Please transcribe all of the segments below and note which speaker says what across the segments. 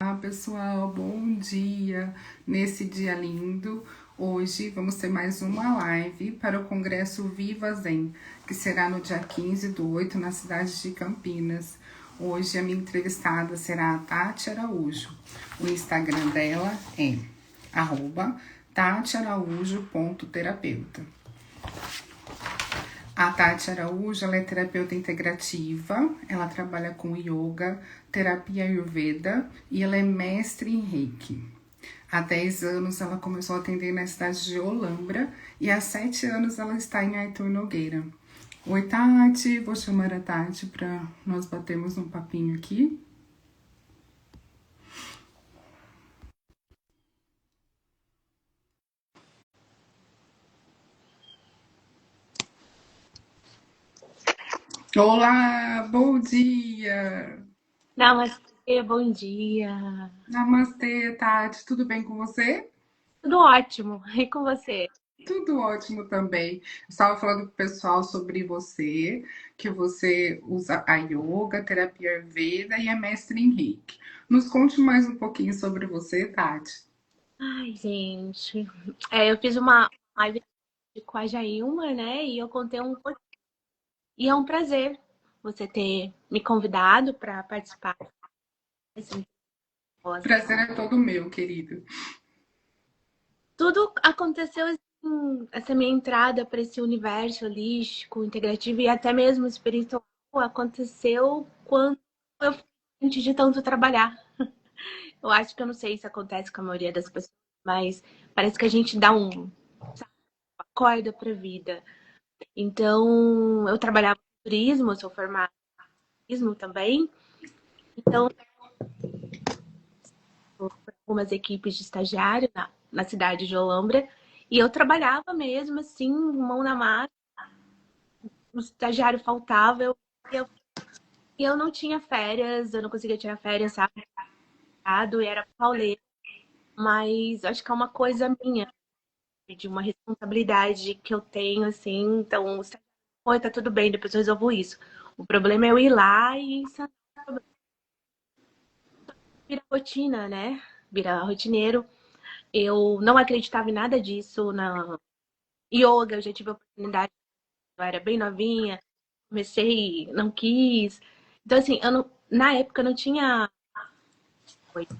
Speaker 1: Olá pessoal, bom dia! Nesse dia lindo, hoje vamos ter mais uma live para o Congresso Viva Zen, que será no dia 15/8 na cidade de Campinas. Hoje a minha entrevistada será a Tati Araújo. O Instagram dela é @tatiaraújo.terapeuta. A Tati Araújo, ela é terapeuta integrativa, ela trabalha com yoga, terapia ayurveda e ela é mestre em reiki. Há 10 anos ela começou a atender na cidade de Olambra e há 7 anos ela está em Arthur Nogueira. Oi Tati, vou chamar a Tati para nós batermos um papinho aqui. Olá, bom dia!
Speaker 2: Namastê, bom dia.
Speaker 1: Namastê, Tati, tudo bem com você?
Speaker 2: Tudo ótimo. E com você?
Speaker 1: Tudo ótimo também. Eu estava falando com o pessoal sobre você, que você usa a yoga, terapia Ayurveda e é mestre em Reiki. Nos conte mais um pouquinho sobre você, Tati.
Speaker 2: Ai, gente. Eu fiz uma live com a Jailma, né? E eu contei um pouquinho. E é um prazer você ter me convidado para participar desse negócio.
Speaker 1: Prazer é todo meu, querido.
Speaker 2: Tudo aconteceu assim, essa minha entrada para esse universo holístico, integrativo e até mesmo espiritual aconteceu quando eu antes de tanto trabalhar. Eu acho que eu não sei se acontece com a maioria das pessoas, mas parece que a gente dá acorda para a vida. Então, eu trabalhava com turismo, eu sou formada em turismo também. Então, algumas equipes de estagiário na cidade de Olambra. E eu trabalhava mesmo, assim, mão na massa. O estagiário faltava, eu, eu não tinha férias, eu não conseguia tirar férias, sabe? E era pauleiro. Mas acho que é uma coisa minha, de uma responsabilidade que eu tenho, assim. Então, oi, tá tudo bem, depois eu resolvo isso. O problema é eu ir lá e vira rotina, né? Vira rotineiro. Eu não acreditava em nada disso na yoga, eu já tive a oportunidade, eu era bem novinha, comecei, não quis. Então, assim, eu não, na época eu não tinha coisa.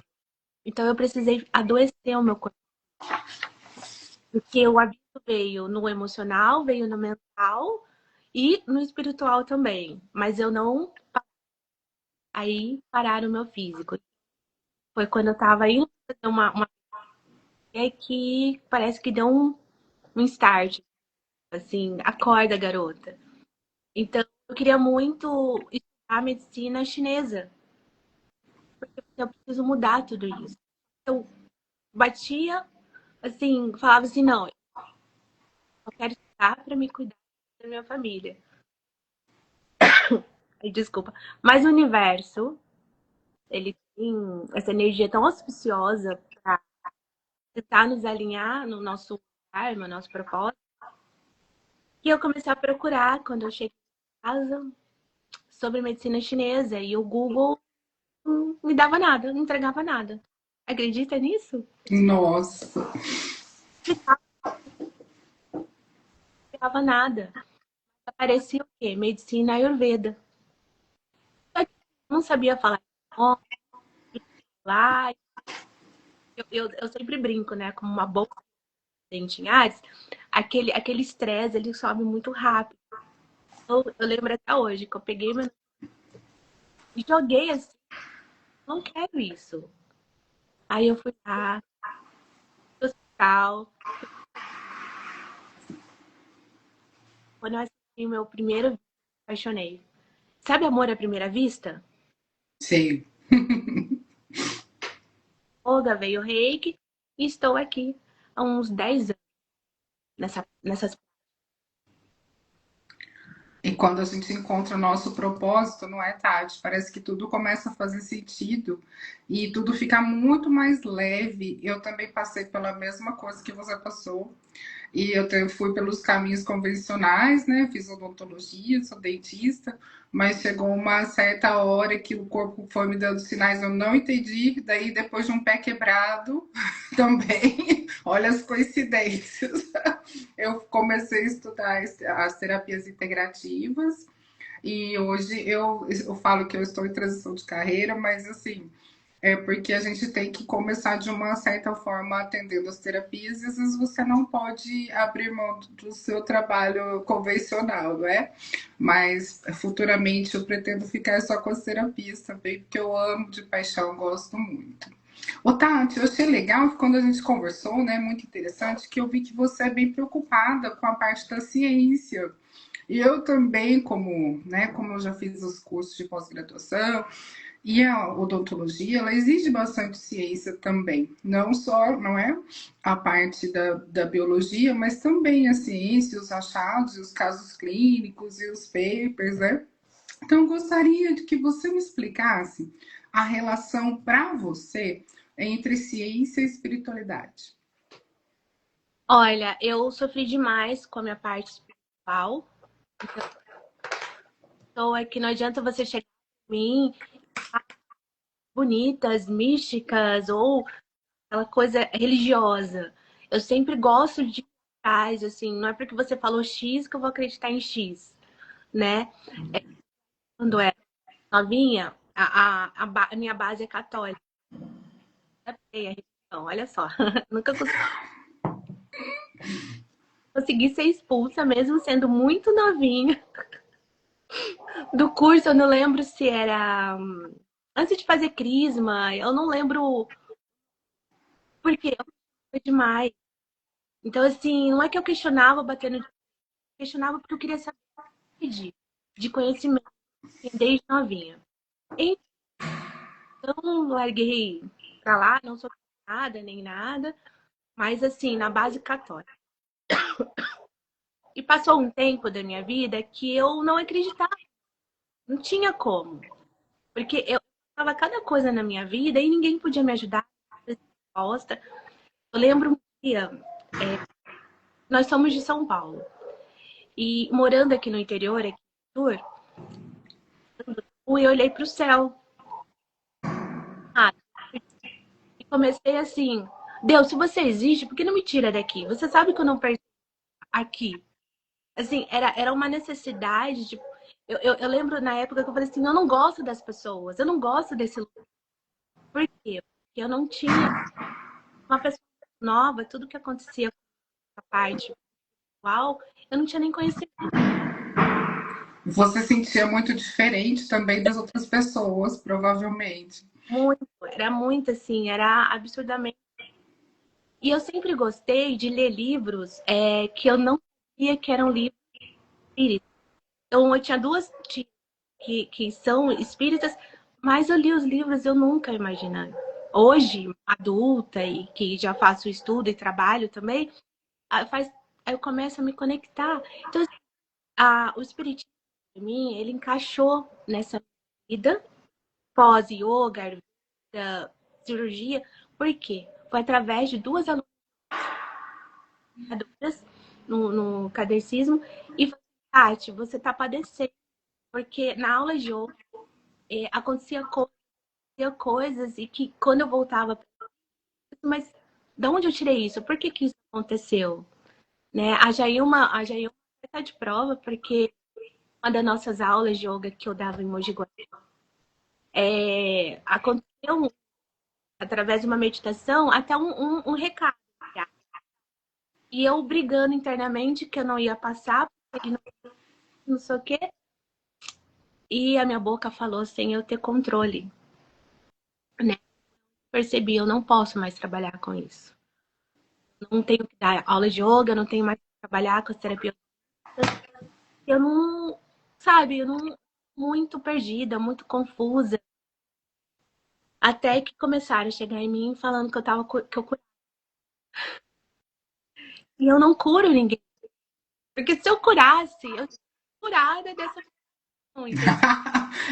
Speaker 2: Então eu precisei adoecer o meu corpo. Porque o aviso veio no emocional, veio no mental e no espiritual também. Mas eu não. Aí pararam o meu físico. Foi quando eu tava indo fazer uma é que parece que deu um start, assim, acorda, garota. Então, eu queria muito estudar medicina chinesa, porque eu preciso mudar tudo isso. Eu batia, assim, falava assim, não, eu quero estudar para me cuidar da minha família. Ai, desculpa. Mas o universo, ele tem essa energia tão auspiciosa para tentar nos alinhar no nosso karma, no nosso propósito, que eu comecei a procurar quando eu cheguei em casa sobre medicina chinesa e o Google não me dava nada, não entregava nada. Acredita nisso?
Speaker 1: Nossa,
Speaker 2: Não entregava nada. Aparecia o quê? Medicina Ayurveda. Só que eu não sabia falar lá. Eu sempre brinco, né? Como uma boca de dente em Ares, aquele estresse, ele sobe muito rápido. Eu lembro até hoje que eu peguei meu e joguei assim, não quero isso. Aí eu fui lá no hospital. Quando eu assisti o meu primeiro vídeo, me apaixonei. Sabe amor à primeira vista?
Speaker 1: sei.
Speaker 2: Olga veio o reiki e estou aqui há uns 10 anos nessas.
Speaker 1: E quando a gente encontra o nosso propósito, não é, Tati? Parece que tudo começa a fazer sentido e tudo fica muito mais leve. Eu também passei pela mesma coisa que você passou. E fui pelos caminhos convencionais, né? Fiz odontologia, sou dentista, mas chegou uma certa hora que o corpo foi me dando sinais, eu não entendi. Daí, depois de um pé quebrado, também, olha as coincidências, eu comecei a estudar as terapias integrativas. E hoje eu falo que eu estou em transição de carreira, mas assim, é porque a gente tem que começar de uma certa forma atendendo as terapias, e às vezes você não pode abrir mão do seu trabalho convencional, não é? Mas futuramente eu pretendo ficar só com as terapias também, porque eu amo de paixão, gosto muito. Ô Tati, eu achei legal que quando a gente conversou, né, muito interessante, que eu vi que você é bem preocupada com a parte da ciência. E eu também, como eu já fiz os cursos de pós-graduação, e a odontologia, ela exige bastante ciência também. Não só, não é a parte da biologia, mas também a ciência, os achados, os casos clínicos e os papers, né? Então, eu gostaria de que você me explicasse a relação para você entre ciência e espiritualidade.
Speaker 2: Olha, eu sofri demais com a minha parte espiritual. Então, é que não adianta você chegar em mim bonitas, místicas ou aquela coisa religiosa. Eu sempre gosto de trás, assim, não é porque você falou X que eu vou acreditar em X, né? Quando é novinha, a minha base é católica. É a religião, olha só. Nunca consegui ser expulsa, mesmo sendo muito novinha do curso. Eu não lembro se era antes de fazer crisma, eu não lembro porque foi demais. Então, assim, não é que eu questionava batendo, eu questionava porque eu queria saber de conhecimento desde novinha. Então, larguei pra lá, não sou nada, nem nada, mas assim, na base católica. E passou um tempo da minha vida que eu não acreditava, não tinha como. Porque eu estava cada coisa na minha vida e ninguém podia me ajudar. Resposta. Eu lembro um dia, nós somos de São Paulo. E morando aqui no interior, aqui no sul, eu olhei para o céu. Ah, e comecei assim, Deus, se você existe, por que não me tira daqui? Você sabe que eu não pertenço aqui. Assim, era uma necessidade de. Eu lembro na época que eu falei assim, eu não gosto das pessoas, eu não gosto desse lugar. Por quê? Porque eu não tinha uma pessoa nova, tudo que acontecia com a parte atual, eu não tinha nem conhecido
Speaker 1: Você sentia muito diferente também das outras pessoas, provavelmente.
Speaker 2: muito, era muito assim, era absurdamente. E eu sempre gostei de ler livros que eu não sabia que eram livros espíritas. Então, eu tinha duas tias que são espíritas, mas eu li os livros eu nunca imaginei. Hoje, adulta e que já faço estudo e trabalho também, faz, aí eu começo a me conectar. Então, o espiritismo, para mim, ele encaixou nessa vida pós-yoga, Ayurveda, cirurgia. Por quê? Foi através de duas alunas no catecismo e falei, Tati, você tá padecendo. Porque na aula de yoga acontecia coisas e que quando eu voltava, mas de onde eu tirei isso? Por que que isso aconteceu? Né? A Jailma está de prova porque uma das nossas aulas de yoga que eu dava em Mogi Guaçu, aconteceu através de uma meditação até um recado. E eu brigando internamente que eu não ia passar, porque não sei o quê. E a minha boca falou sem eu ter controle, né? Percebi, eu não posso mais trabalhar com isso. Não tenho que dar aula de yoga, não tenho mais que trabalhar com as terapias. Eu não, sabe, eu não muito perdida, muito confusa. Até que começaram a chegar em mim falando que que eu curava. E eu não curo ninguém. Porque se eu curasse, eu seria curada dessa. Não, entendeu?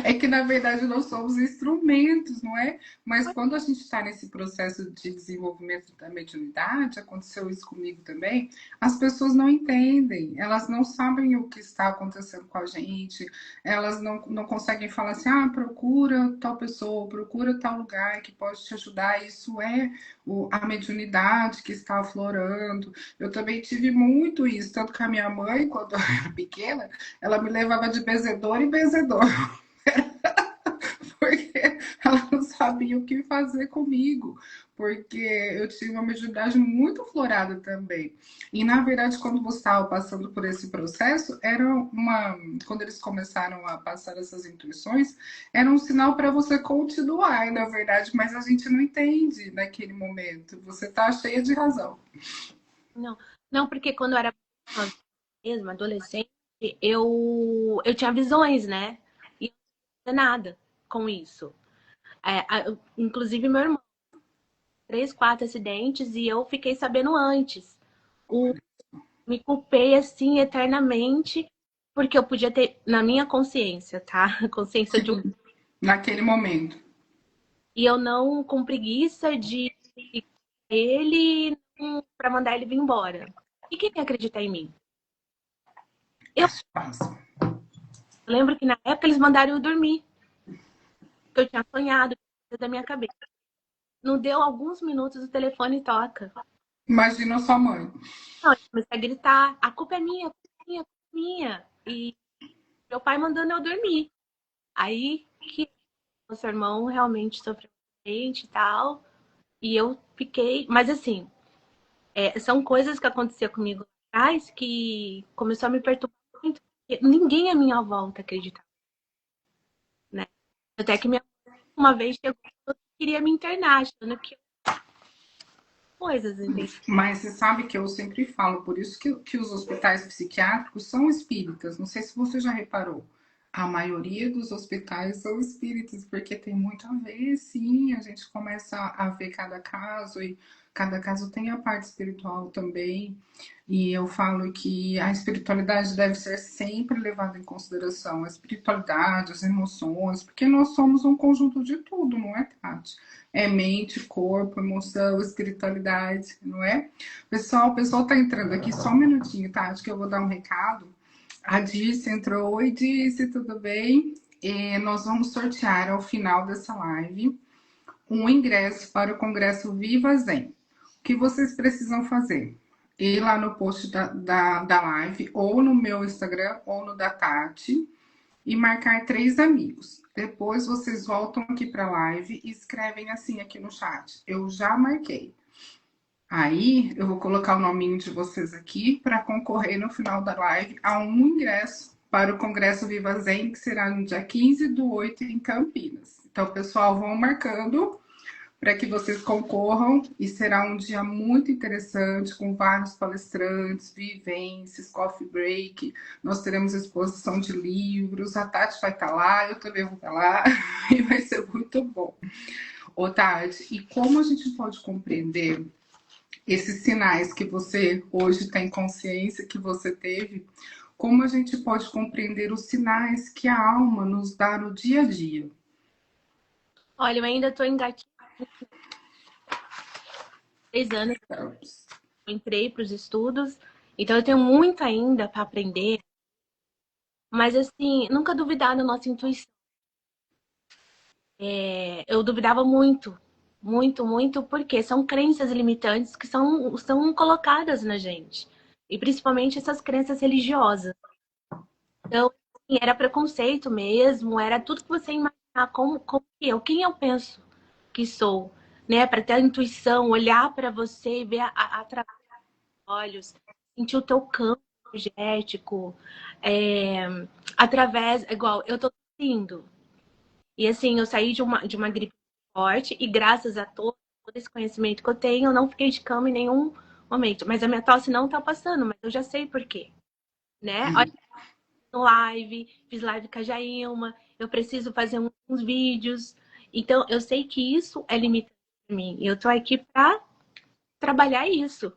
Speaker 1: É que na verdade nós somos instrumentos, não é? Mas quando a gente está nesse processo de desenvolvimento da mediunidade, aconteceu isso comigo também, as pessoas não entendem, elas não sabem o que está acontecendo com a gente, elas não conseguem falar assim, ah, procura tal pessoa, procura tal lugar que pode te ajudar. Isso é a mediunidade que está aflorando. Eu também tive muito isso, tanto que a minha mãe, quando eu era pequena, ela me levava de benzedor em benzedor, porque ela não sabia o que fazer comigo, porque eu tive uma mediunidade muito florada também. E na verdade, quando você estava passando por esse processo, era uma. Quando eles começaram a passar essas intuições, era um sinal para você continuar, na verdade, mas a gente não entende naquele momento. Você está cheia de razão.
Speaker 2: Não, não, porque quando eu era mesmo, adolescente, eu tinha visões, né? E não tinha nada com isso. Inclusive, meu irmão, 3, 4 acidentes e eu fiquei sabendo antes. O, Me culpei assim eternamente, porque eu podia ter, na minha consciência, tá? Consciência de um.
Speaker 1: Sim, naquele momento.
Speaker 2: E eu não com preguiça de ele para mandar ele vir embora. E quem ia acreditar em mim? Eu
Speaker 1: Isso passa.
Speaker 2: lembro que na época eles mandaram eu dormir, que eu tinha sonhado da minha cabeça. Não deu alguns minutos, o telefone toca.
Speaker 1: Imagina a sua mãe.
Speaker 2: Não, eu comecei a gritar, a culpa é minha, a culpa é minha, a culpa é minha. E meu pai mandando eu dormir. Aí que o seu irmão realmente sofreu um acidente e tal. E eu fiquei. Mas assim, são coisas que aconteciam comigo lá atrás que começou a me perturbar muito. Porque ninguém à minha volta acreditava, né? Até que minha mãe uma vez chegou e queria me internar, achando que coisas, entendeu?
Speaker 1: Mas você sabe que eu sempre falo, por isso que os hospitais psiquiátricos são espíritas. Não sei se você já reparou. A maioria dos hospitais são espíritas, porque tem muito a ver, sim. A gente começa a ver cada caso e cada caso tem a parte espiritual também. E eu falo que a espiritualidade deve ser sempre levada em consideração. A espiritualidade, as emoções, porque nós somos um conjunto de tudo, não é, Tati? É mente, corpo, emoção, espiritualidade, não é? Pessoal, o pessoal tá entrando aqui, só um minutinho, tá? Acho que eu vou dar um recado. A Dirce entrou. Oi, Dirce, tudo bem? E nós vamos sortear ao final dessa live um ingresso para o Congresso Viva Zen. O que vocês precisam fazer? Ir lá no post da live, ou no meu Instagram, ou no da Tati, e marcar 3 amigos. Depois vocês voltam aqui para a live e escrevem assim aqui no chat. Eu já marquei. Aí eu vou colocar o nominho de vocês aqui para concorrer no final da live a um ingresso para o Congresso Viva Zen, que será no dia 15/8 em Campinas. Então, pessoal, vão marcando para que vocês concorram e será um dia muito interessante com vários palestrantes, vivências, coffee break. Nós teremos exposição de livros, a Tati vai estar lá, eu também vou estar lá e vai ser muito bom. Ô Tati, e como a gente pode compreender esses sinais que você hoje tem consciência que você teve? Como a gente pode compreender os sinais que a alma nos dá no dia a dia?
Speaker 2: Olha, eu ainda estou engatinhando 3 anos, eu entrei para os estudos, então eu tenho muito ainda para aprender, mas assim, nunca duvidar da nossa intuição. Eu duvidava muito, muito, muito, porque são crenças limitantes que são colocadas na gente, e principalmente essas crenças religiosas. Então, assim, era preconceito mesmo, era tudo que você imaginar como que eu, quem eu penso que sou, né? Para ter a intuição, olhar para você e ver através dos olhos, sentir o teu campo energético, é, através, igual, eu tô tossindo. E assim, eu saí de uma gripe forte e graças a todo esse conhecimento que eu tenho, eu não fiquei de cama em nenhum momento. Mas a minha tosse não tá passando, mas eu já sei por quê, né? Olha, live, fiz live com a Jailma, eu preciso fazer uns vídeos. Então, eu sei que isso é limitante para mim. E eu tô aqui para trabalhar isso.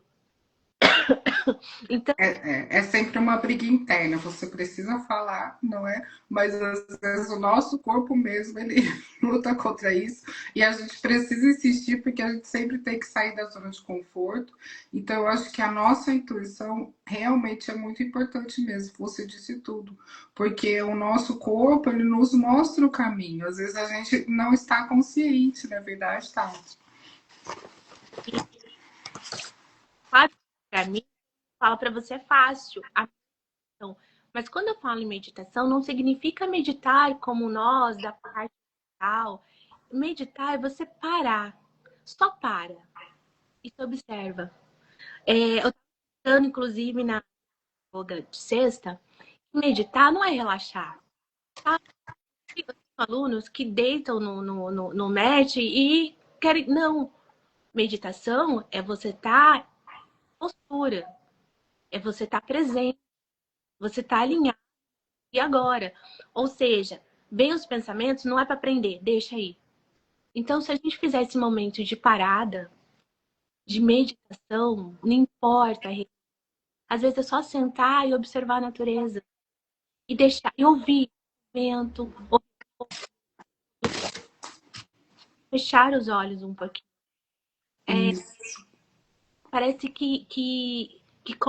Speaker 2: Então,
Speaker 1: É sempre uma briga interna, você precisa falar, não é? Mas às vezes o nosso corpo mesmo, ele luta contra isso e a gente precisa insistir porque a gente sempre tem que sair da zona de conforto. Então eu acho que a nossa intuição realmente é muito importante mesmo, você disse tudo, porque o nosso corpo, ele nos mostra o caminho. Às vezes a gente não está consciente, na verdade, tá?
Speaker 2: claro, para mim, fala para você é fácil a meditação. Mas quando eu falo em meditação, não significa meditar como nós, da parte mental. Meditar é você parar. Só para e se observa. Eu estava falando, inclusive, na yoga de sexta, que meditar não é relaxar. Tá? Eu tenho alunos que deitam no mat e querem. Não, meditação é você estar em postura, é você estar presente, você estar alinhado e agora. Ou seja, vem os pensamentos, não é para aprender, deixa aí. Então, se a gente fizer esse momento de parada, de meditação, não importa, às vezes é só sentar e observar a natureza e deixar e ouvir o vento, ou fechar os olhos um pouquinho.
Speaker 1: Isso.
Speaker 2: Parece que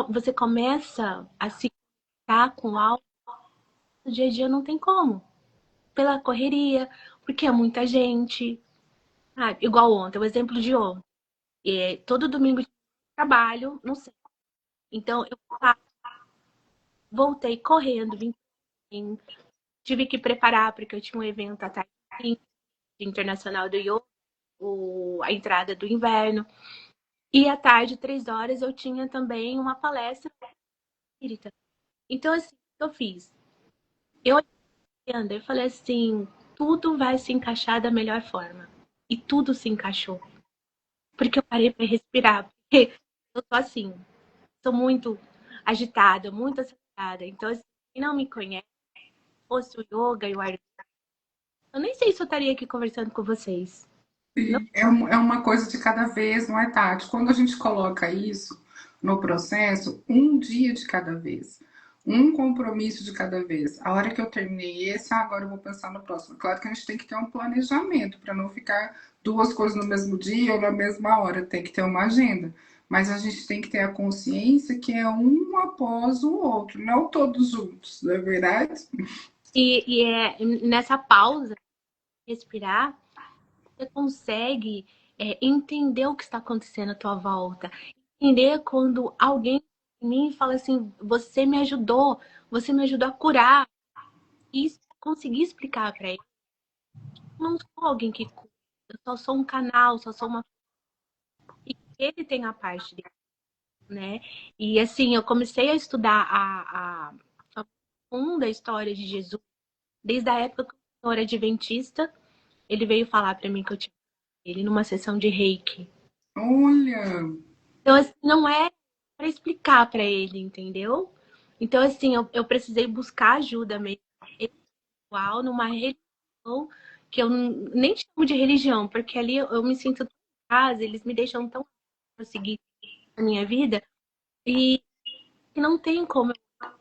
Speaker 2: você começa a se conectar com algo no dia a dia não tem como. Pela correria, porque é muita gente. Ah, igual ontem, o exemplo de ontem. Todo domingo de trabalho, não sei. Então, eu voltei correndo, tive que preparar, porque eu tinha um evento à tarde internacional do yoga, a entrada do inverno. E à tarde, 3 horas, eu tinha também uma palestra espírita. Então, assim, o que eu fiz? Eu olhando, eu falei assim, tudo vai se encaixar da melhor forma. E tudo se encaixou. Porque eu parei para respirar. Porque eu tô assim, sou muito agitada, muito acelerada. Então, assim, quem não me conhece, fosse o yoga e o Ayurveda, eu nem sei se eu estaria aqui conversando com vocês. Não.
Speaker 1: É uma coisa de cada vez, não é, Tati? Quando a gente coloca isso no processo, um dia de cada vez, um compromisso de cada vez. A hora que eu terminei esse, agora eu vou pensar no próximo. Claro que a gente tem que ter um planejamento para não ficar duas coisas no mesmo dia ou na mesma hora, tem que ter uma agenda. Mas a gente tem que ter a consciência que é um após o outro, não todos juntos, não é verdade?
Speaker 2: E é nessa pausa, respirar, você consegue entender o que está acontecendo à tua volta. Entender quando alguém em mim fala assim, você me ajudou a curar. E conseguir explicar para ele. Eu não sou alguém que cura, eu só sou um canal, só sou uma. E ele tem a parte dele, né? E assim, eu comecei a estudar a fundo da história de Jesus, desde a época que eu era adventista, ele veio falar para mim que eu tinha ele numa sessão de Reiki.
Speaker 1: Olha,
Speaker 2: Então, assim, não é para explicar para ele, entendeu? Então, assim, eu precisei buscar ajuda mesmo, espiritual, numa religião que eu nem chamo de religião, porque ali eu me sinto tão em casa, eles me deixam tão seguir a minha vida, e não tem como a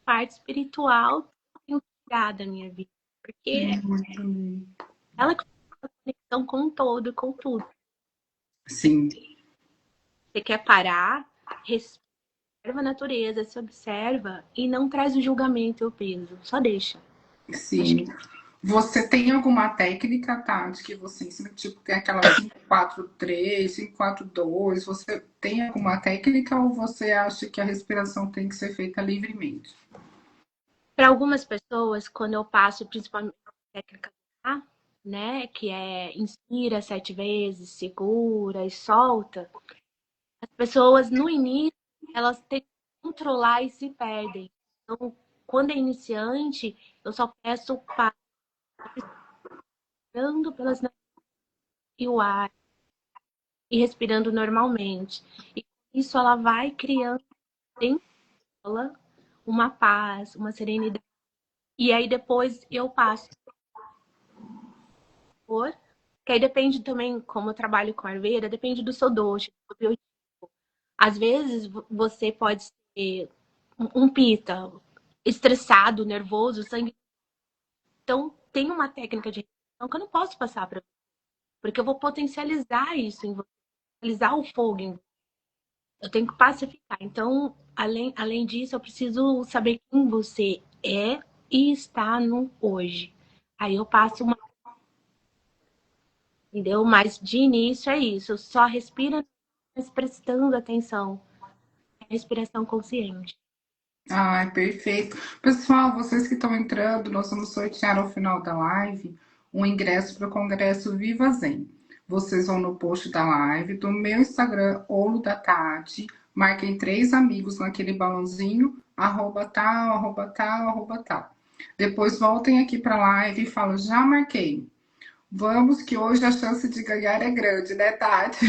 Speaker 2: parte espiritual tirar da minha vida, porque
Speaker 1: muito lindo.
Speaker 2: ela que faz a conexão com o todo, com tudo.
Speaker 1: Sim,
Speaker 2: Você quer parar, respira a natureza, se observa e não traz o julgamento e o peso, só deixa. Acho que
Speaker 1: sim. Você tem alguma técnica, Tati, que você ensina? Tipo, tem aquela 5-4-3, 5-4-2. Você tem alguma técnica ou você acha que a respiração tem que ser feita livremente?
Speaker 2: para algumas pessoas, quando eu passo principalmente a técnica do ar, né, que é inspira 7 vezes, segura e solta, as pessoas no início elas têm que controlar e se perdem. Então, quando é iniciante, eu só peço para respirando pelas narinas e o ar e respirando normalmente. E com isso ela vai criando dentro dela uma paz, uma serenidade. E aí depois eu passo por, que aí depende também, como eu trabalho com Ayurveda, depende do seu doce, do seu biotipo. Às vezes você pode ser um pita, estressado, nervoso, sangue. Então, tem uma técnica de respiração que eu não posso passar para você, porque eu vou potencializar isso em você, potencializar o fogo em você. Eu tenho que pacificar. Então, além disso, eu preciso saber quem você é e está no hoje. Aí eu passo uma, entendeu? Mas de início é isso, eu só respiro, mas prestando atenção. Respiração consciente.
Speaker 1: Ah, perfeito. Pessoal, vocês que estão entrando, nós vamos sortear ao final da live um ingresso para o Congresso Viva Zen. Vocês vão no post da live, do meu Instagram ou no da Tati, marquem 3 amigos naquele balãozinho, arroba tal, arroba tal, arroba tal. Depois voltem aqui para a live e falam, já marquei. Vamos que hoje a chance de ganhar é grande, né, Tati?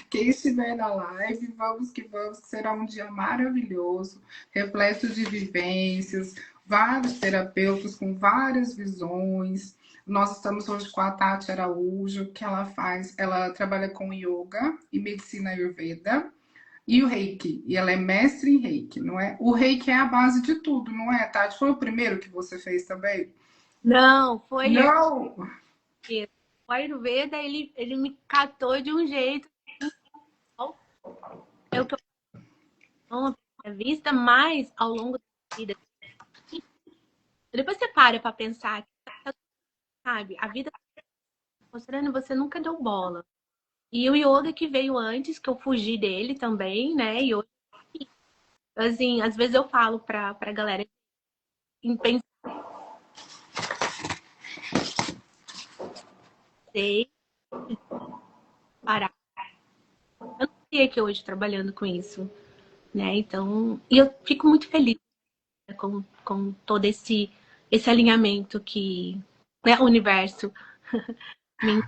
Speaker 1: Quem estiver na live, vamos, que será um dia maravilhoso, repleto de vivências, vários terapeutas com várias visões. Nós estamos hoje com a Tati Araújo, que ela trabalha com yoga e medicina ayurveda e o reiki, e ela é mestre em reiki, não é? O reiki é a base de tudo, não é, Tati? Foi o primeiro que você fez também?
Speaker 2: Não, foi
Speaker 1: Não!
Speaker 2: Ayurveda. O Ayurveda, ele me catou de um jeito. É o que eu não tinha vista, mas ao longo da vida. Depois você para pensar, sabe? A vida tá mostrando você nunca deu bola. E o yoga que veio antes, que eu fugi dele também, né? E hoje, assim, às vezes eu falo pra galera em pensar, parar. Eu não sei que hoje trabalhando com isso, né? Então, e eu fico muito feliz, né, com todo esse alinhamento que, né, o universo me.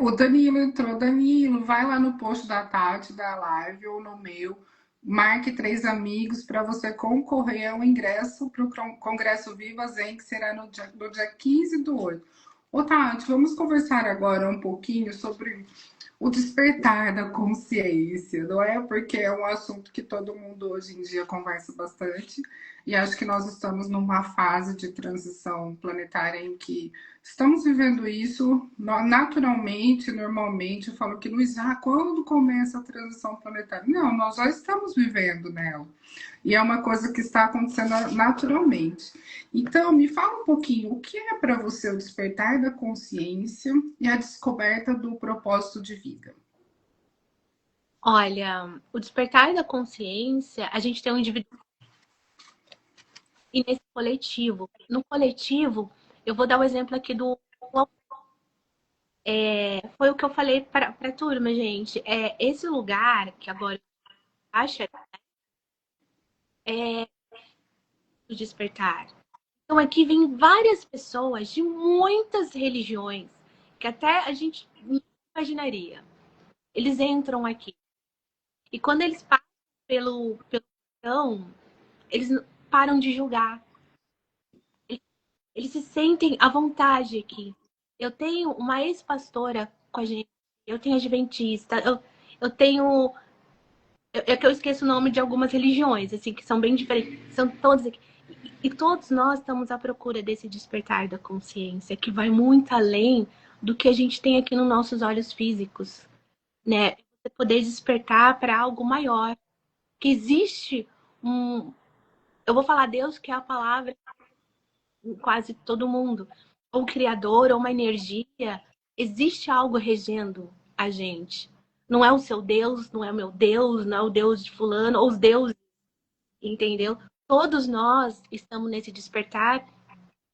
Speaker 1: O Danilo entrou. Danilo, vai lá no post da Tati, da live, ou no meu. Marque 3 amigos para você concorrer ao ingresso para o Congresso Viva Zen, que será no dia 15/8. Ô, Tati, vamos conversar agora um pouquinho sobre o despertar da consciência, não é? Porque é um assunto que todo mundo hoje em dia conversa bastante, e acho que nós estamos numa fase de transição planetária em que estamos vivendo isso naturalmente, normalmente. Eu falo que, Luiz, quando começa a transição planetária? Não, nós já estamos vivendo nela. E é uma coisa que está acontecendo naturalmente. Então, me fala um pouquinho, o que é para você o despertar da consciência e a descoberta do propósito de vida?
Speaker 2: Olha, o despertar da consciência, a gente tem um indivíduo e nesse coletivo. No coletivo, eu vou dar o exemplo aqui do. Foi o que eu falei para a turma, gente. Esse lugar que agora acha é o despertar. Então aqui vem várias pessoas de muitas religiões que até a gente não imaginaria. Eles entram aqui. E quando eles passam pelo chão, eles param de julgar. Eles se sentem à vontade aqui. Eu tenho uma ex-pastora com a gente, eu tenho adventista, eu tenho. É que eu esqueço o nome de algumas religiões, assim, que são bem diferentes. São todas aqui. E todos nós estamos à procura desse despertar da consciência, que vai muito além do que a gente tem aqui nos nossos olhos físicos, né? Você poder despertar para algo maior. Que existe um. Eu vou falar Deus, que é a palavra em quase todo mundo. Ou criador, ou uma energia. Existe algo regendo a gente. Não é o seu Deus, não é o meu Deus, não é o Deus de fulano, ou os deuses, entendeu? Todos nós estamos nesse despertar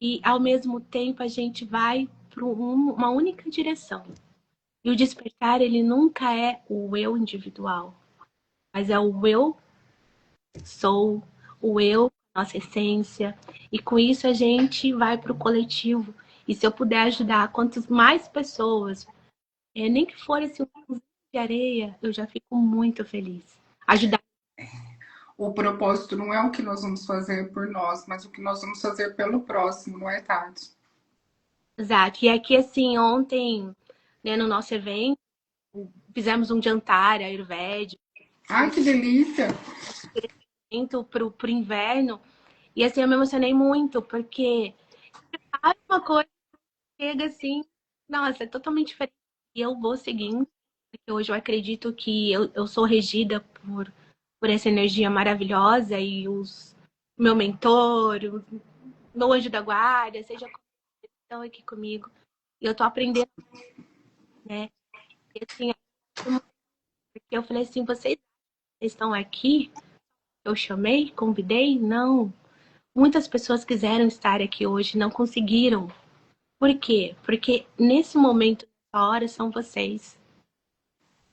Speaker 2: e, ao mesmo tempo, a gente vai para uma única direção. E o despertar, ele nunca é o eu individual, mas é o eu sou, o eu, nossa essência. E com isso a gente vai para o coletivo. E se eu puder ajudar quantas mais pessoas, nem que for esse um de areia, eu já fico muito feliz. Ajudar.
Speaker 1: O propósito não é o que nós vamos fazer por nós, mas o que nós vamos fazer pelo próximo, não é, Tati?
Speaker 2: Exato. E aqui, assim, ontem, né, no nosso evento, fizemos um jantar ayurvédico,
Speaker 1: Ai, que delícia!
Speaker 2: pro inverno. E assim, eu me emocionei muito, porque sabe uma coisa que chega assim, nossa, é totalmente diferente. E eu vou seguindo, porque hoje eu acredito que eu sou regida por essa energia maravilhosa e meu mentor, o meu anjo da guarda, seja como estão aqui comigo. E eu tô aprendendo, né? E assim, porque eu falei assim, vocês estão aqui? Eu chamei, convidei? Não. Muitas pessoas quiseram estar aqui hoje, não conseguiram. Por quê? Porque nesse momento, nessa hora, são vocês.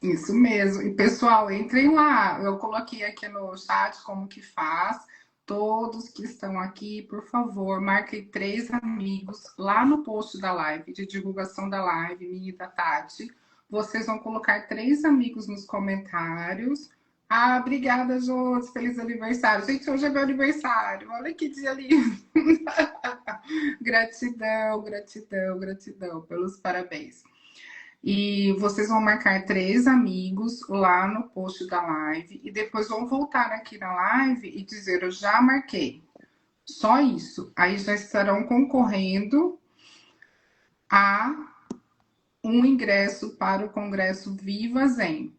Speaker 1: Isso mesmo. E pessoal, entrem lá. Eu coloquei aqui no chat como que faz. Todos que estão aqui, por favor, marquem 3 amigos lá no post da live, de divulgação da live, minha e da Tati. Vocês vão colocar 3 amigos nos comentários. Ah, obrigada, Josi. Feliz aniversário. Gente, hoje é meu aniversário. Olha que dia lindo. Gratidão, gratidão, gratidão pelos parabéns. E vocês vão marcar 3 amigos lá no post da live e depois vão voltar aqui na live e dizer: eu já marquei. Só isso. Aí já estarão concorrendo a um ingresso para o Congresso Viva Zen,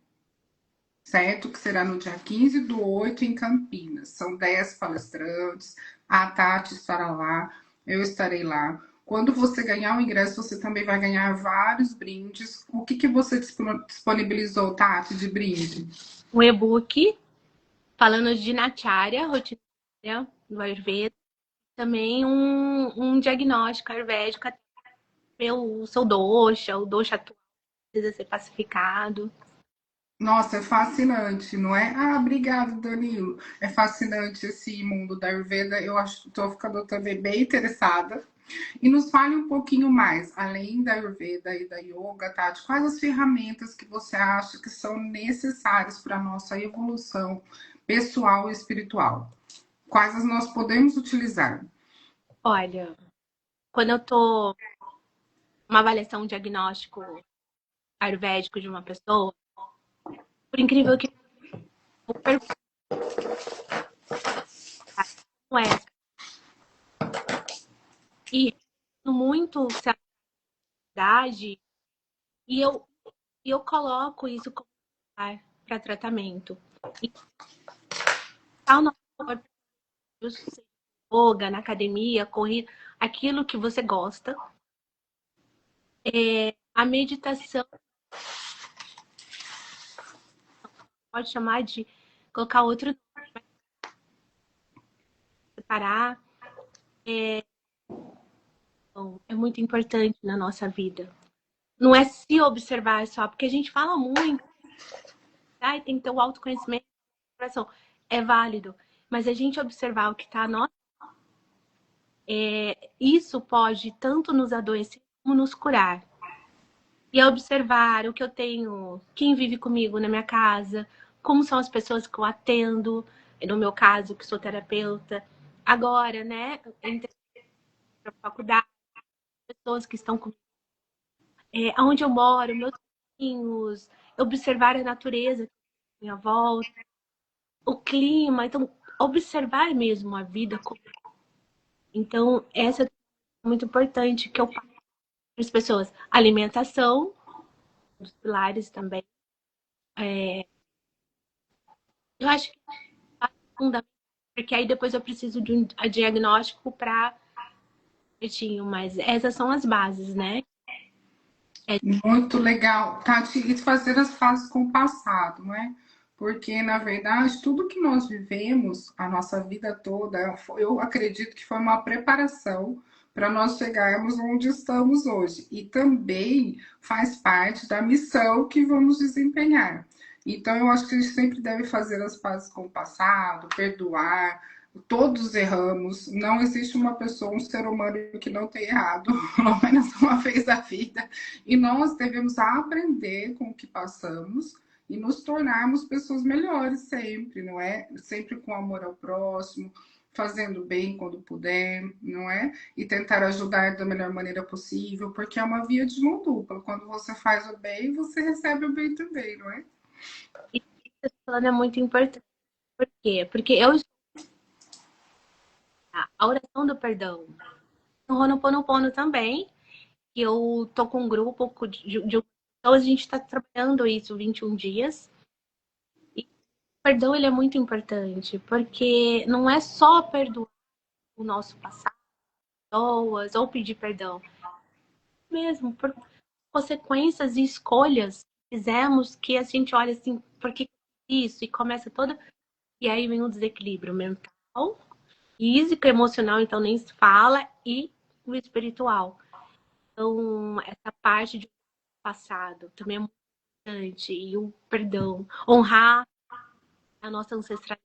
Speaker 1: certo? Que será no dia 15/8 em Campinas. São 10 palestrantes, a Tati estará lá, eu estarei lá. Quando você ganhar o ingresso, você também vai ganhar vários brindes. O que você disponibilizou, Tati, de brinde?
Speaker 2: Um e-book falando de Nacharya, rotina do Ayurveda. Também um diagnóstico ayurvédico pelo seu dosha, o dosha atual precisa ser pacificado.
Speaker 1: Nossa, é fascinante, não é? Ah, obrigado, Danilo. É fascinante esse mundo da Ayurveda. Eu acho que estou ficando também bem interessada. E nos fale um pouquinho mais, além da Ayurveda e da Yoga, Tati, quais as ferramentas que você acha que são necessárias para a nossa evolução pessoal e espiritual? Quais nós podemos utilizar?
Speaker 2: Olha, quando eu tô uma avaliação, um diagnóstico ayurvédico de uma pessoa, por incrível que eu pergunto como é, e muito se a idade, e eu coloco isso como para tratamento. E tá o nosso corpo, seja yoga, na academia, corrida, aquilo que você gosta. A meditação pode chamar de colocar outro nome, separar. Então, é muito importante na nossa vida. Não é se observar só, porque a gente fala muito, tem que ter o autoconhecimento, é válido, mas a gente observar o que está a nós, isso pode tanto nos adoecer como nos curar. E observar o que eu tenho, quem vive comigo na minha casa, como são as pessoas que eu atendo, no meu caso, que sou terapeuta. Agora, né, entre a faculdade, pessoas que estão comigo, onde eu moro, meus vizinhos, observar a natureza à minha volta, o clima, então observar mesmo a vida. Então, essa é muito importante que eu passo para as pessoas. Alimentação, os pilares também. Eu acho que é fundamental, porque aí depois eu preciso de um diagnóstico para certinho, mas essas são as bases, né?
Speaker 1: Muito legal, Tati, e fazer as fases com o passado, não é? Porque, na verdade, tudo que nós vivemos, a nossa vida toda, eu acredito que foi uma preparação para nós chegarmos onde estamos hoje. E também faz parte da missão que vamos desempenhar. Então, eu acho que a gente sempre deve fazer as pazes com o passado, perdoar. Todos erramos, não existe uma pessoa, um ser humano que não tenha errado, pelo menos uma vez na vida. E nós devemos aprender com o que passamos e nos tornarmos pessoas melhores sempre, não é? Sempre com amor ao próximo, fazendo bem quando puder, não é? E tentar ajudar da melhor maneira possível, porque é uma via de mão dupla. Quando você faz o bem, você recebe o bem também, não é?
Speaker 2: E isso que você tá falando é muito importante. Por quê? Porque eu a oração do perdão. No Ho'oponopono também, que eu tô com um grupo então a gente está trabalhando isso 21 dias. E o perdão ele é muito importante, porque não é só perdoar o nosso passado, pessoas, ou pedir perdão, mesmo por consequências e escolhas que fizemos que a gente olha assim, por que isso? E começa toda. E aí vem o desequilíbrio mental, físico, emocional, então nem se fala, e o espiritual. Então, essa parte de passado também é muito importante. E o perdão, honrar a nossa ancestralidade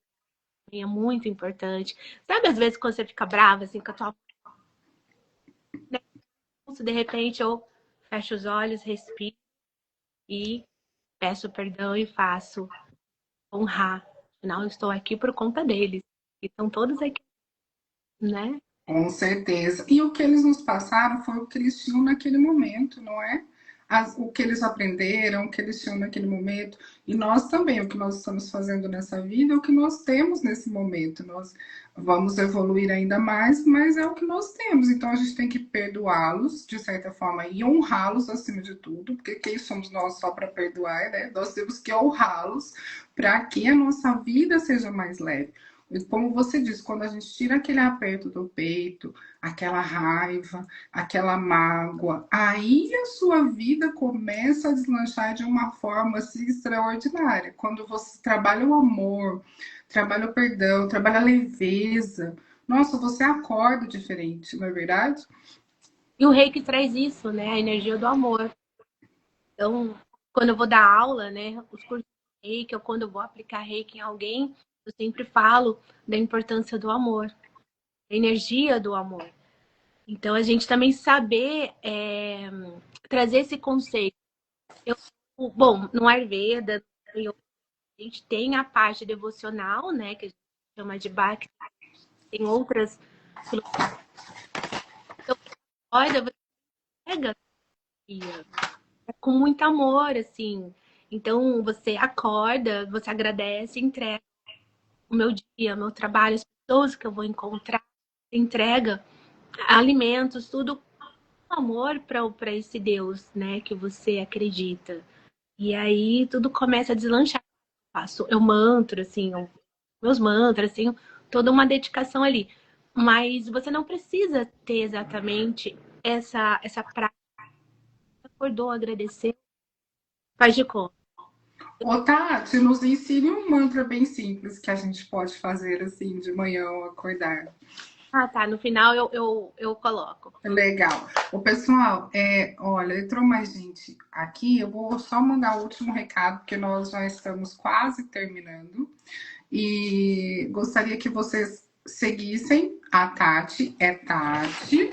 Speaker 2: é muito importante. Sabe, às vezes, quando você fica brava, assim, com a tua mãe, de repente eu fecho os olhos, respiro e peço perdão e faço honrar. Afinal, eu estou aqui por conta deles. E estão todos aqui, né?
Speaker 1: Com certeza. E o que eles nos passaram foi o que eles tinham naquele momento, não é? O que eles aprenderam, o que eles tinham naquele momento. E nós também, o que nós estamos fazendo nessa vida, é o que nós temos nesse momento. Nós vamos evoluir ainda mais, mas é o que nós temos. Então a gente tem que perdoá-los, de certa forma, e honrá-los acima de tudo, porque quem somos nós só para perdoar, né? Nós temos que honrá-los para que a nossa vida seja mais leve. Como você disse, quando a gente tira aquele aperto do peito, aquela raiva, aquela mágoa, aí a sua vida começa a deslanchar de uma forma assim, extraordinária. Quando você trabalha o amor, trabalha o perdão, trabalha a leveza, nossa, você acorda diferente, não é verdade?
Speaker 2: E o reiki traz isso, né? A energia do amor. Então, quando eu vou dar aula, né? Os cursos de reiki, ou quando eu vou aplicar reiki em alguém, eu sempre falo da importância do amor, da energia do amor. Então, a gente também saber trazer esse conceito. Eu, bom, no Ayurveda, a gente tem a parte devocional, né? Que a gente chama de Bhakti, tem outras filosofias. Então, olha, você pega com muito amor, assim. Então, você acorda, você agradece, entrega o meu dia, o meu trabalho, as pessoas que eu vou encontrar, entrega alimentos, tudo com amor para esse Deus, né, que você acredita. E aí tudo começa a deslanchar. Eu mantro, assim, meus mantras, assim, toda uma dedicação ali. Mas você não precisa ter exatamente essa prática. Acordou, agradeceu, faz de conta.
Speaker 1: Ô, Tati, nos ensine um mantra bem simples que a gente pode fazer assim de manhã ao acordar.
Speaker 2: Ah, tá. No final eu coloco.
Speaker 1: Legal. O pessoal, olha, entrou mais gente aqui. Eu vou só mandar o último recado, porque nós já estamos quase terminando. E gostaria que vocês seguissem a Tati, é Tati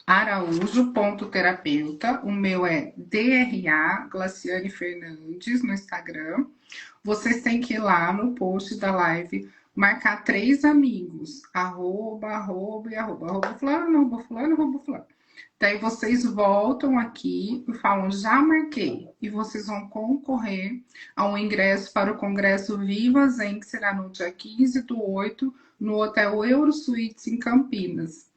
Speaker 1: Araújo.terapeuta. O meu é DRA Glaciane Fernandes no Instagram. Vocês têm que ir lá no post da live, marcar 3 amigos, arroba e arroba, arroba fulano, arroba fulano. Daí vocês voltam aqui e falam, já marquei. E vocês vão concorrer a um ingresso para o Congresso Viva Zen, que será no dia 15/8, no Hotel Euro Suites, em Campinas.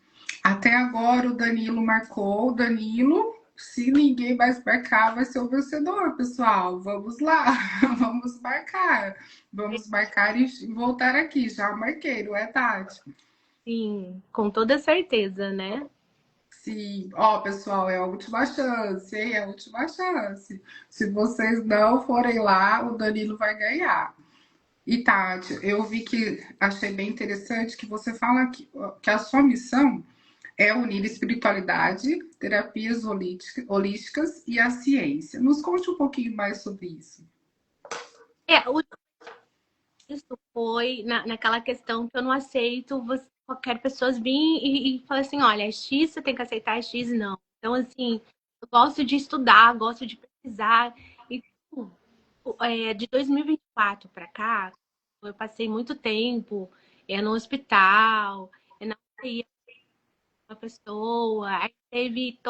Speaker 1: Até agora o Danilo marcou. Danilo, se ninguém mais marcar, vai ser o vencedor, pessoal. Vamos lá, vamos marcar. Vamos marcar e voltar aqui. Já marquei, não é, Tati?
Speaker 2: Sim, com toda certeza, né?
Speaker 1: Sim, ó, pessoal, é a última chance, hein? É a última chance. Se vocês não forem lá, o Danilo vai ganhar. E Tati, eu vi que achei bem interessante que você fala que a sua missão é unir espiritualidade, terapias holísticas e a ciência. Nos conte um pouquinho mais sobre isso.
Speaker 2: O texto foi naquela questão que eu não aceito qualquer pessoa vir e falar assim, olha, é X, você tem que aceitar, é X não. Então, assim, eu gosto de estudar, gosto de pesquisar. E de 2024 para cá, eu passei muito tempo é no hospital, é na UTI uma pessoa, aí teve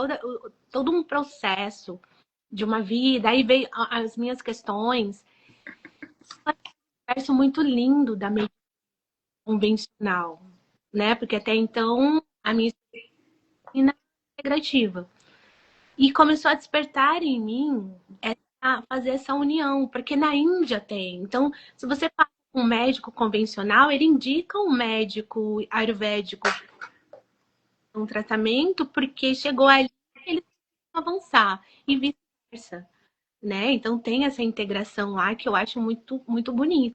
Speaker 2: todo um processo de uma vida, aí veio as minhas questões. Um universo muito lindo da medicina convencional, né? Porque até então a minha medicina é integrativa. E começou a despertar em mim fazer essa união, porque na Índia tem. Então, se você passa com um médico convencional, ele indica um médico ayurvédico um tratamento, porque chegou ali ele avançar e vice-versa, né? Então tem essa integração lá que eu acho muito muito bonita.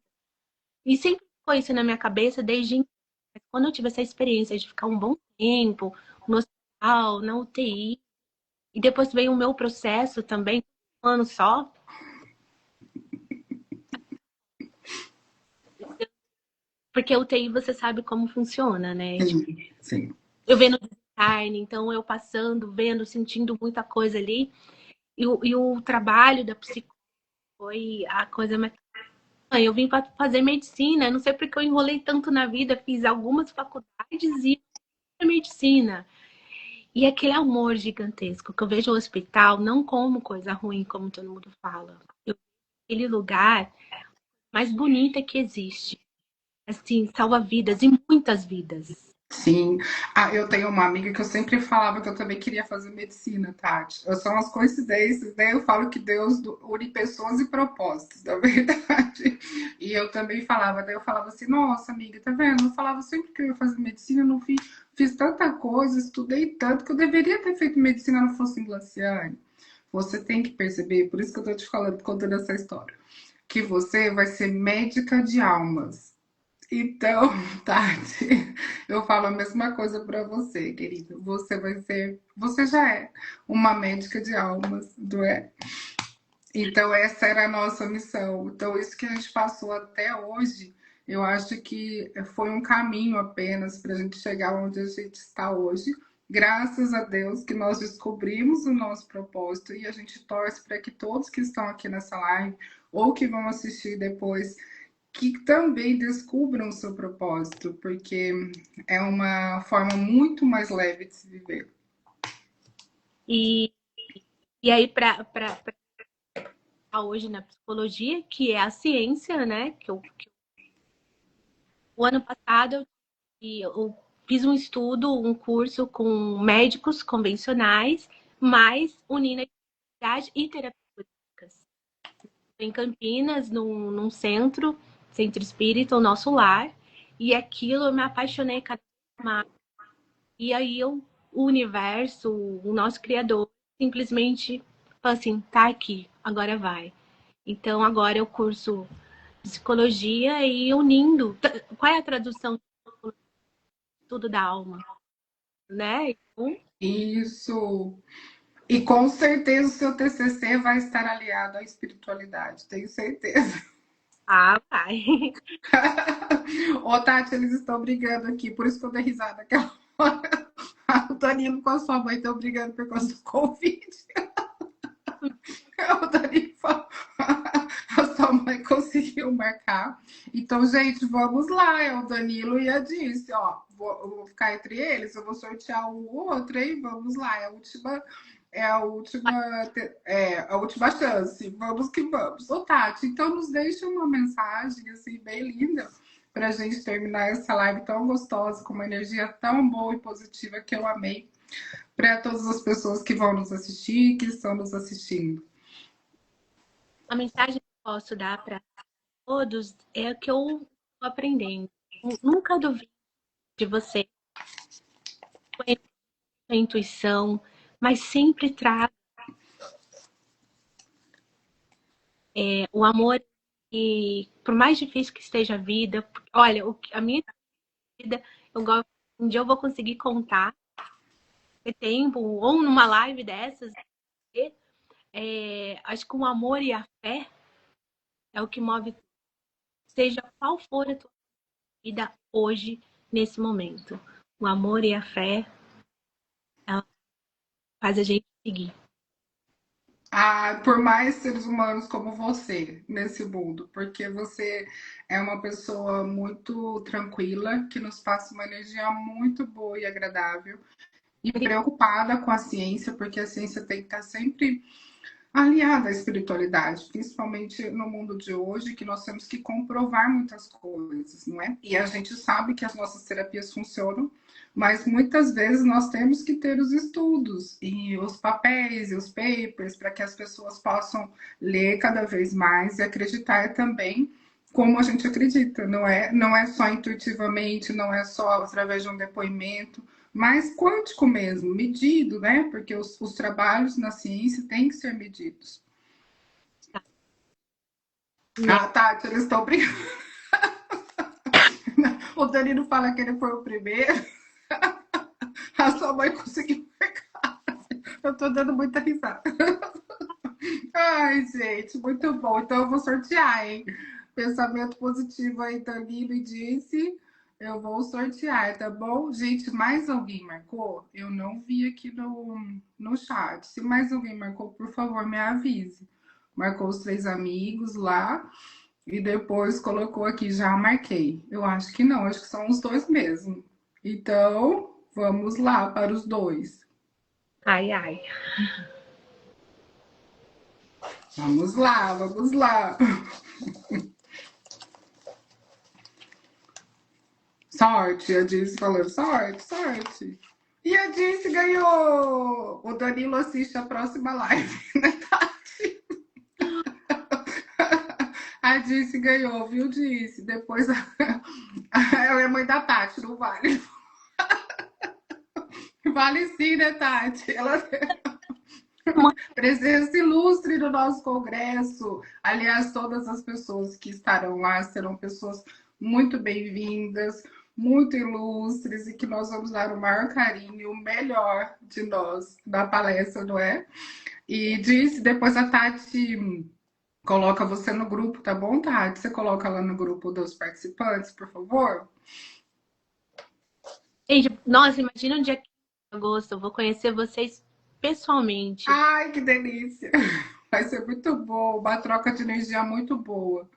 Speaker 2: E sempre foi isso na minha cabeça desde então. Quando eu tive essa experiência de ficar um bom tempo no hospital, na UTI, e depois veio o meu processo também, um ano só, porque a UTI você sabe como funciona, né? Tipo,
Speaker 1: Sim, sim.
Speaker 2: eu vendo carne, então eu passando, vendo, sentindo muita coisa ali. E o trabalho da psicóloga foi a coisa mais. Eu vim para fazer medicina, não sei porque eu enrolei tanto na vida, fiz algumas faculdades e medicina. E aquele amor gigantesco que eu vejo o hospital não como coisa ruim, como todo mundo fala. Aquele lugar mais bonito que existe. Assim, salva vidas e muitas vidas.
Speaker 1: Sim. Ah, eu tenho uma amiga que eu sempre falava que eu também queria fazer medicina, Tati. São as coincidências, né? Eu falo que Deus une pessoas e propósitos, na verdade. E eu também falava, daí eu falava assim, nossa, amiga, tá vendo? Eu falava sempre que eu ia fazer medicina, eu não fiz tanta coisa, estudei tanto, que eu deveria ter feito medicina, não fosse em Glaciane. Você tem que perceber, por isso que eu tô te falando, contando essa história, que você vai ser médica de almas. Então, Tati, eu falo a mesma coisa para você, querida. Você já é uma médica de almas, não é? Então, essa era a nossa missão. Então, isso que a gente passou até hoje, eu acho que foi um caminho apenas para a gente chegar onde a gente está hoje. Graças a Deus que nós descobrimos o nosso propósito e a gente torce para que todos que estão aqui nessa live ou que vão assistir depois que também descubram o seu propósito, porque é uma forma muito mais leve de se viver.
Speaker 2: E, e aí, para hoje na psicologia, que é a ciência, né? O ano passado eu fiz um estudo, um curso com médicos convencionais, mas unindo a atividade e terapêuticas. Em Campinas, num centro espírita, o nosso lar, e aquilo eu me apaixonei cada vez mais. E aí o universo, o nosso Criador, simplesmente falou assim, tá aqui, agora vai. Então agora eu curso psicologia e unindo. Qual é a tradução do estudo da alma, né? Então,
Speaker 1: Isso. E com certeza o seu TCC vai estar aliado à espiritualidade, tenho certeza.
Speaker 2: vai.
Speaker 1: Ô, Tati, eles estão brigando aqui, por isso que eu dei risada aquela hora. O Danilo com a sua mãe estão brigando por causa do Covid. O Danilo falou, a sua mãe conseguiu marcar. Então, gente, vamos lá. É o Danilo e a Disse, ó. Eu vou ficar entre eles, eu vou sortear o outro, hein? Vamos lá. É a última chance. Vamos que vamos. Ô, Tati, então nos deixa uma mensagem assim, bem linda para a gente terminar essa live tão gostosa, com uma energia tão boa e positiva que eu amei, para todas as pessoas que vão nos assistir, que estão nos assistindo.
Speaker 2: A mensagem que eu posso dar para todos é o que eu estou aprendendo. Nunca duvide de você, a intuição, mas sempre traga o amor e por mais difícil que esteja a vida, olha, a minha vida, eu gosto, um dia eu vou conseguir contar ter tempo ou numa live dessas, acho que o amor e a fé é o que move, seja qual for a tua vida hoje, nesse momento. O amor e a fé ela faz a gente seguir.
Speaker 1: por mais seres humanos como você nesse mundo, porque você é uma pessoa muito tranquila, que nos passa uma energia muito boa e agradável, e preocupada com a ciência, porque a ciência tem que estar sempre aliada à espiritualidade, principalmente no mundo de hoje, que nós temos que comprovar muitas coisas, não é? E a gente sabe que as nossas terapias funcionam, mas muitas vezes nós temos que ter os estudos e os papéis e os papers para que as pessoas possam ler cada vez mais e acreditar também como a gente acredita, não é? Não é só intuitivamente, não é só através de um depoimento, mais quântico mesmo, medido, né? Porque os trabalhos na ciência têm que ser medidos.
Speaker 2: Né?
Speaker 1: Ah, Tati, eles estão brincando. O Danilo fala que ele foi o primeiro. A sua mãe conseguiu pegar. Eu tô dando muita risada. Ai, gente, muito bom. Então eu vou sortear, hein? Pensamento positivo aí, Danilo disse. Eu vou sortear, tá bom? Gente, mais alguém marcou? Eu não vi aqui no chat. Se mais alguém marcou, por favor, me avise. Marcou os 3 amigos lá e depois colocou aqui, já marquei. Eu acho que não, acho que são os 2 mesmo. Então, vamos lá para os 2.
Speaker 2: Ai, ai.
Speaker 1: Vamos lá, vamos lá. Sorte, a Dirce falando, sorte, sorte. E a Dirce ganhou! O Danilo assiste a próxima live, né, Tati? A Dirce ganhou, viu, Dirce? Depois ela é mãe da Tati, não vale. Vale sim, né, Tati? Ela presença ilustre no nosso congresso. Aliás, todas as pessoas que estarão lá serão pessoas muito bem-vindas, muito ilustres e que nós vamos dar o maior carinho e o melhor de nós na palestra, não é? E disse, depois a Tati coloca você no grupo, tá bom, Tati? Você coloca lá no grupo dos participantes, por favor?
Speaker 2: Gente, nossa, imagina um dia que em agosto eu vou conhecer vocês pessoalmente.
Speaker 1: Ai, que delícia! Vai ser muito bom, uma troca de energia muito boa.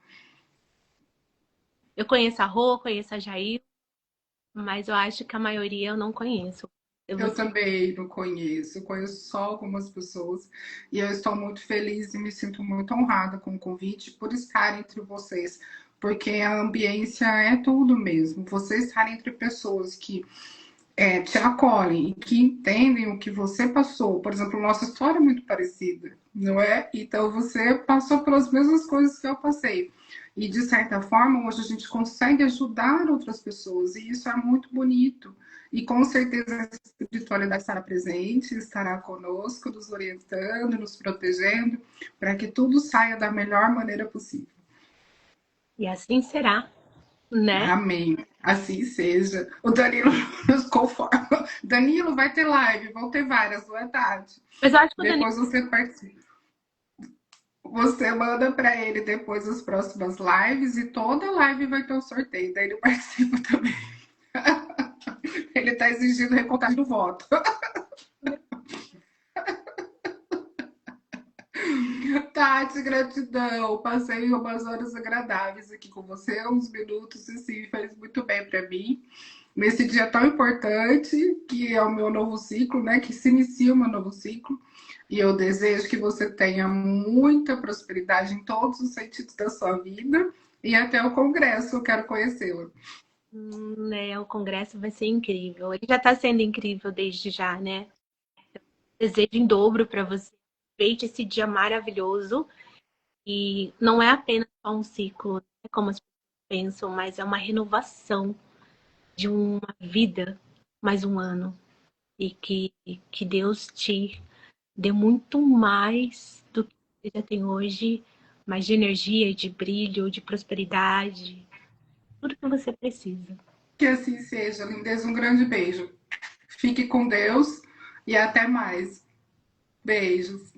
Speaker 2: Eu conheço a Rô, conheço a Jair, mas eu acho que a maioria eu não conheço. Eu vou
Speaker 1: Eu também não conheço, eu conheço só algumas pessoas e eu estou muito feliz e me sinto muito honrada com o convite por estar entre vocês, porque a ambiência é tudo mesmo. Você estar entre pessoas que te acolhem e que entendem o que você passou. Por exemplo, nossa história é muito parecida, não é? Então você passou pelas mesmas coisas que eu passei. E de certa forma, hoje a gente consegue ajudar outras pessoas, e isso é muito bonito. E com certeza a espiritualidade estará presente, estará conosco, nos orientando, nos protegendo, para que tudo saia da melhor maneira possível.
Speaker 2: E assim será, né?
Speaker 1: Amém. Assim seja. O Danilo nos conforma. Danilo, vai ter live, vão ter várias, não é, Tati?
Speaker 2: Mas eu acho que o Danilo.
Speaker 1: Depois você participa. Você manda para ele depois as próximas lives e toda live vai ter um sorteio. Daí ele participa também. Ele está exigindo recontagem do voto. Tati, gratidão. Passei umas horas agradáveis aqui com você, uns minutos, e sim, fez muito bem para mim. Nesse dia tão importante, que é o meu novo ciclo, né? Que se inicia o meu novo ciclo. E eu desejo que você tenha muita prosperidade em todos os sentidos da sua vida. E até o congresso, eu quero conhecê-lo.
Speaker 2: Né, o congresso vai ser incrível. Ele já está sendo incrível desde já, né? Desejo em dobro para você. Aproveite esse dia maravilhoso. E não é apenas só um ciclo, né, como as pessoas pensam, mas é uma renovação de uma vida, mais um ano. E que Deus te dê muito mais do que você já tem hoje, mais de energia, de brilho, de prosperidade, tudo que você precisa.
Speaker 1: Que assim seja, lindeza. Um grande beijo. Fique com Deus e até mais. Beijos.